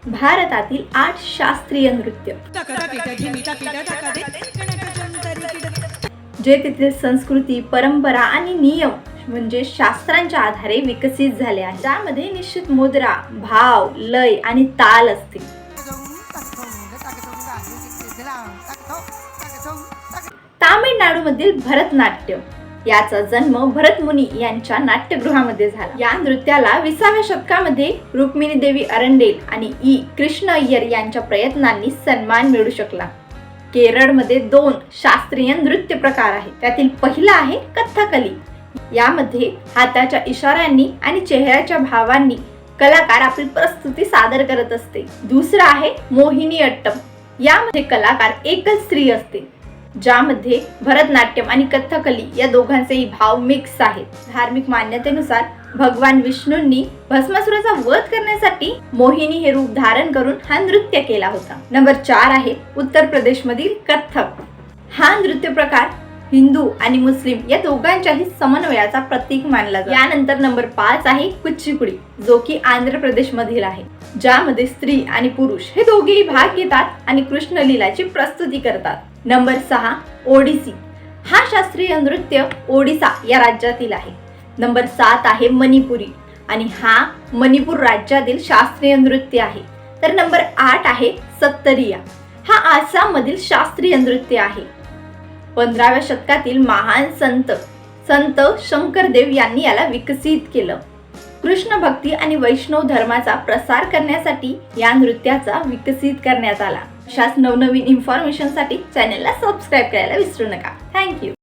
भारतातील 8 शास्त्रीय नृत्य जे तिथले संस्कृती, परंपरा आणि नियम म्हणजे शास्त्रांच्या आधारे विकसित झाले आहे, ज्यामध्ये निश्चित मुद्रा, भाव, लय आणि ताल असते. तामिळनाडूमधील भरतनाट्यम याचा जन्म भरत मुनी यांच्या नाट्यगृहामध्ये झाला. या नृत्याला 20व्या शतकामध्ये रुक्मिणी देवी अरंडेल आणि कृष्ण अय्यर यांच्या प्रयत्नांनी सन्मान मिळू शकला. केरळमध्ये 2 शास्त्रीय नृत्य प्रकार आहेत. त्यातील पहिला आहे कथ्थकली. यामध्ये हाताच्या इशाऱ्यांनी आणि चेहऱ्याच्या भावांनी कलाकार आपली प्रस्तुती सादर करत असते. दुसरा आहे मोहिनीअट्टम. यामध्ये कलाकार एकच स्त्री असते, ज्यामध्ये भरतनाट्यम आणि कथ्थकली या दोघांचेही भाव मिक्स आहेत. धार्मिक मान्यतेनुसार भगवान विष्णूंनी भस्मासुराचा वध करण्यासाठी मोहिनी हे रूप धारण करून हा नृत्य केला होता. नंबर 4 आहे उत्तर प्रदेशमधील कथ्थक. हा नृत्य प्रकार हिंदू आणि मुस्लिम या दोघांच्याही समन्वयाचा प्रतीक मानला जातो. यानंतर नंबर 5 आहे कुचिपुडी, जो की आंध्र प्रदेश मधील आहे, ज्यामध्ये स्त्री आणि पुरुष हे दोघेही भाग घेतात आणि कृष्ण लीलाची प्रस्तुती करतात. नंबर 6 ओडिसी. हा शास्त्रीय नृत्य ओडिसा या राज्यातील आहे. नंबर 7 आहे मणिपुरी आणि हा मणिपूर राज्यातील शास्त्रीय नृत्य आहे. तर नंबर 8 आहे सत्तरिया. हा आसाम मधील शास्त्रीय नृत्य आहे. 15व्या शतकातील महान संत शंकरदेव यांनी याला विकसित केलं. कृष्ण भक्ती आणि वैष्णव धर्माचा प्रसार करण्यासाठी या नृत्याचा विकसित करण्यात आला. अशाच नवनवीन इन्फॉर्मेशनसाठी चॅनलला सबस्क्राईब करायला विसरू नका. थँक्यू.